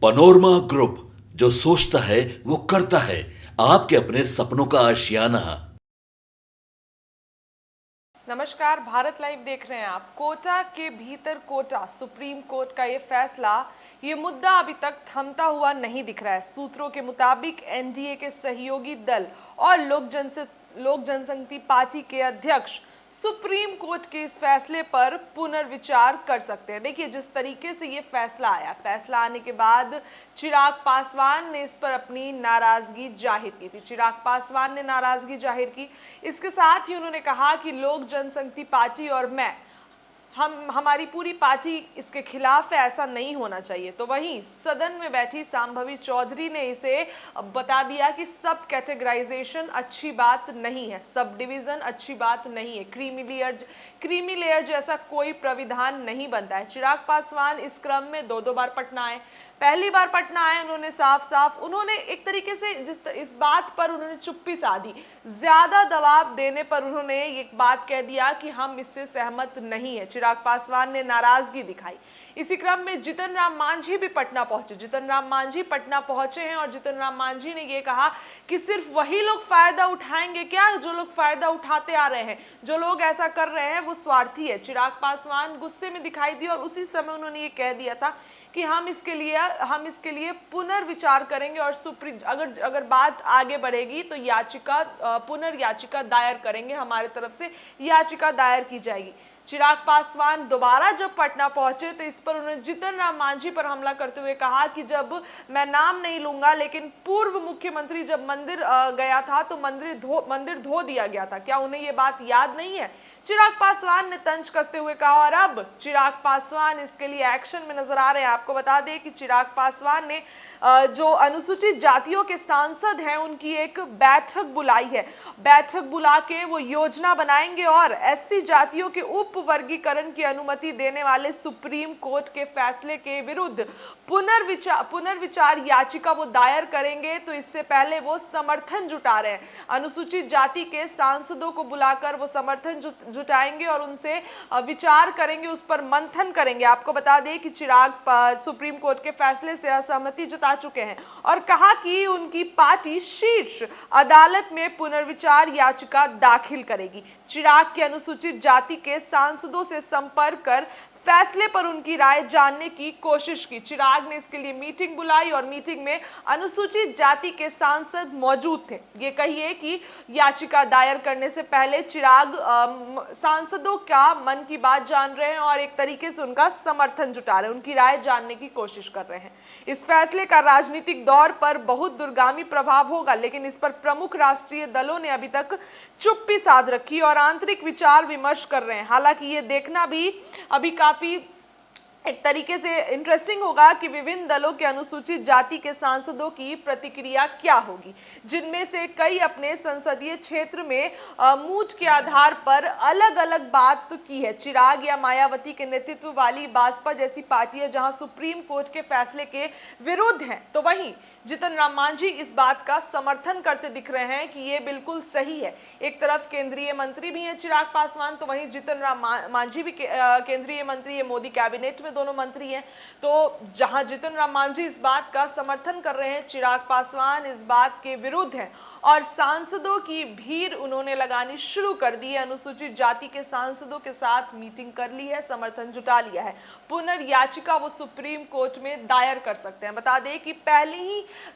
Panorama group, जो सोचता है वो करता है। आपके अपने सपनों का आशियाना। नमस्कार, भारत लाइव देख रहे हैं आप। कोटा के भीतर कोटा, सुप्रीम कोर्ट का ये फैसला, ये मुद्दा अभी तक थमता हुआ नहीं दिख रहा है। सूत्रों के मुताबिक एनडीए के सहयोगी दल और लोक जनशक्ति पार्टी के अध्यक्ष सुप्रीम कोर्ट के इस फैसले पर पुनर्विचार कर सकते हैं। देखिए, जिस तरीके से ये फैसला आया, फैसला आने के बाद चिराग पासवान ने इस पर अपनी नाराजगी जाहिर की थी। चिराग पासवान ने नाराजगी जाहिर की। इसके साथ ही उन्होंने कहा कि लोक जनशक्ति पार्टी और हमारी पूरी पार्टी इसके खिलाफ है, ऐसा नहीं होना चाहिए। तो वहीं सदन में बैठी सांभवी चौधरी ने इसे बता दिया कि सब कैटेगराइजेशन अच्छी बात नहीं है, सब डिवीजन अच्छी बात नहीं है, क्रीमी लेयर जैसा कोई प्राविधान नहीं बनता है। चिराग पासवान इस क्रम में दो बार पटना आए। पहली बार पटना आए, उन्होंने उन्होंने एक तरीके से इस बात पर उन्होंने चुप्पी साधी। ज्यादा दबाव देने पर उन्होंने ये बात कह दिया कि हम इससे सहमत नहीं है। चिराग पासवान ने नाराजगी दिखाई। इसी क्रम में जीतन राम मांझी भी पटना पहुंचे। जीतन राम मांझी पटना पहुंचे हैं और जीतन राम मांझी ने ये कहा कि सिर्फ वही लोग फायदा उठाएंगे क्या जो लोग फायदा उठाते आ रहे हैं। जो लोग ऐसा कर रहे हैं वो स्वार्थी है। चिराग पासवान गुस्से में दिखाई दिए और उसी समय उन्होंने ये कह दिया था कि हम इसके लिए पुनर्विचार करेंगे और अगर बात आगे बढ़ेगी तो पुनर्याचिका दायर करेंगे, हमारे तरफ से याचिका दायर की जाएगी। चिराग पासवान दोबारा जब पटना पहुंचे तो इस पर उन्होंने जीतन राम मांझी पर हमला करते हुए कहा कि जब मैं नाम नहीं लूंगा, लेकिन पूर्व मुख्यमंत्री जब मंदिर गया था तो मंदिर धो दिया गया था, क्या उन्हें ये बात याद नहीं है। चिराग पासवान ने तंज कसते हुए कहा और अब चिराग पासवान इसके लिए एक्शन में नजर आ रहे हैं। आपको बता दें कि चिराग पासवान ने जो अनुसूचित जातियों के सांसद हैं उनकी एक बैठक बुलाई है। बैठक बुला के वो योजना बनाएंगे और एससी जातियों के उप वर्गीकरण की अनुमति देने वाले सुप्रीम कोर्ट के फैसले के विरुद्ध पुनर्विचार याचिका वो दायर करेंगे। तो इससे पहले वो समर्थन जुटा रहे हैं। अनुसूचित जाति के सांसदों को बुलाकर वो समर्थन जुटाएंगे और उनसे विचार करेंगे, उस पर मंथन करेंगे। आपको बता दें कि चिराग सुप्रीम कोर्ट के फैसले से असहमति जता चुके हैं और कहा कि उनकी पार्टी शीर्ष अदालत में पुनर्विचार याचिका दाखिल करेगी। चिराग के अनुसूचित जाति के सांसदों से संपर्क कर फैसले पर उनकी राय जानने की कोशिश की। चिराग ने इसके लिए मीटिंग बुलाई और मीटिंग में अनुसूचित जाति के सांसद मौजूद थे। ये कहिए कि याचिका दायर करने से पहले चिराग सांसदों का मन की बात जान रहे हैं और एक तरीके से उनका समर्थन जुटा रहे हैं, उनकी राय जानने की कोशिश कर रहे हैं। इस फैसले का राजनीतिक दौर पर बहुत दूरगामी प्रभाव होगा, लेकिन इस पर प्रमुख राष्ट्रीय दलों ने अभी तक चुप्पी साध रखी और आंतरिक विचार विमर्श कर रहे हैं। हालांकि ये देखना भी अभी काफी एक तरीके से इंटरेस्टिंग होगा कि विभिन्न दलों के अनुसूचित जाति के सांसदों की प्रतिक्रिया क्या होगी, जिनमें से कई अपने संसदीय क्षेत्र में मूड के आधार पर अलग अलग बात तो की है। चिराग या मायावती के नेतृत्व वाली भाजपा जैसी पार्टियां जहां सुप्रीम कोर्ट के फैसले के विरुद्ध हैं, तो वहीं जीतन राम मांझी इस बात का समर्थन करते दिख रहे हैं कि ये बिल्कुल सही है। एक तरफ केंद्रीय मंत्री भी हैं चिराग पासवान, तो वहीं जीतन राम मांझी भी केंद्रीय मंत्री है, मोदी कैबिनेट में दोनों मंत्री हैं। तो जहां जीतन राम मांझी इस बात का समर्थन कर रहे हैं, चिराग पासवान इस बात के विरुद्ध हैं और सांसदों की भीड़ उन्होंने लगानी शुरू कर दी है। अनुसूचित जाति के सांसदों के साथ मीटिंग कर ली है, समर्थन जुटा लिया है। पुनर्याचिका वो सुप्रीम कोर्ट में दायर कर सकते हैं। बता दें कि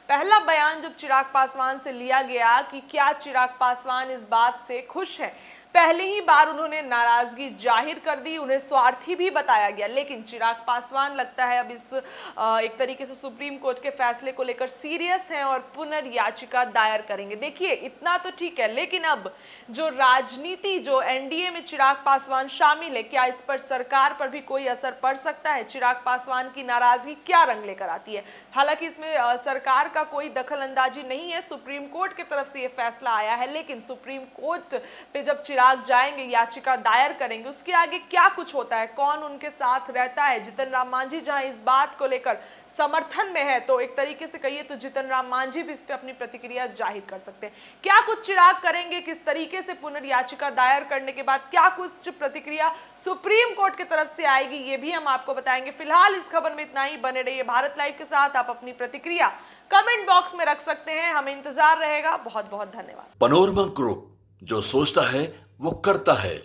पहला बयान जब चिराग पासवान से लिया गया कि क्या चिराग पासवान इस बात से खुश है, पहली ही बार उन्होंने नाराजगी जाहिर कर दी, उन्हें स्वार्थी भी बताया गया। लेकिन चिराग पासवान लगता है अब इस एक तरीके से सुप्रीम कोर्ट के फैसले को लेकर सीरियस हैं और पुनर्याचिका दायर करेंगे। देखिए, इतना तो ठीक है, लेकिन अब जो राजनीति, जो एनडीए में चिराग पासवान शामिल है, क्या इस पर सरकार पर भी कोई असर पड़ सकता है? चिराग पासवान की नाराजगी क्या रंग लेकर आती है? हालांकि इसमें सरकार का कोई दखल अंदाजी नहीं है, सुप्रीम कोर्ट की तरफ से यह फैसला आया है। लेकिन सुप्रीम कोर्ट पे जब चिराग जाएंगे, याचिका दायर करेंगे, उसके आगे क्या कुछ होता है, कौन उनके साथ रहता है। जीतन राम मांझी जहां इस बात को लेकर समर्थन में है, तो एक तरीके से कहिए तो जीतन राम मांझी भी इस पे अपनी प्रतिक्रिया जाहिर कर सकते हैं। क्या कुछ चिराग करेंगे, किस तरीके से पुनर्याचिका दायर करने के बाद क्या कुछ प्रतिक्रिया सुप्रीम कोर्ट की तरफ से आएगी, ये भी हम आपको बताएंगे। फिलहाल इस खबर में इतना ही। बने रहिए भारत लाइव के साथ। आप अपनी प्रतिक्रिया कमेंट बॉक्स में रख सकते हैं, हमें इंतजार रहेगा। बहुत बहुत धन्यवाद। पनोरमा ग्रुप, जो सोचता है वो करता है।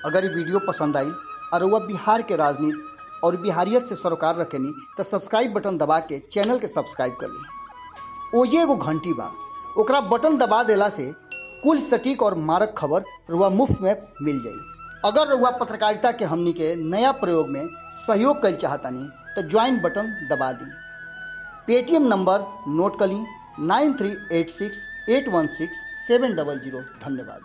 अगर ये वीडियो पसंद आई और वह बिहार के राजनीति और बिहारियत से सरोकार रखेनी तो सब्सक्राइब बटन दबा के चैनल के सब्सक्राइब कर ली। ओजे एगो घंटी बा, ओकरा बटन दबा देला से कुल सटीक और मारक खबर रुआ मुफ्त में मिल जाई। अगर रुआ पत्रकारिता के हमनी के नया प्रयोग में सहयोग कर चाहतानी तो ज्वाइन बटन दबा दी। पेटीएम नंबर नोट कर ली 9386816700। धन्यवाद।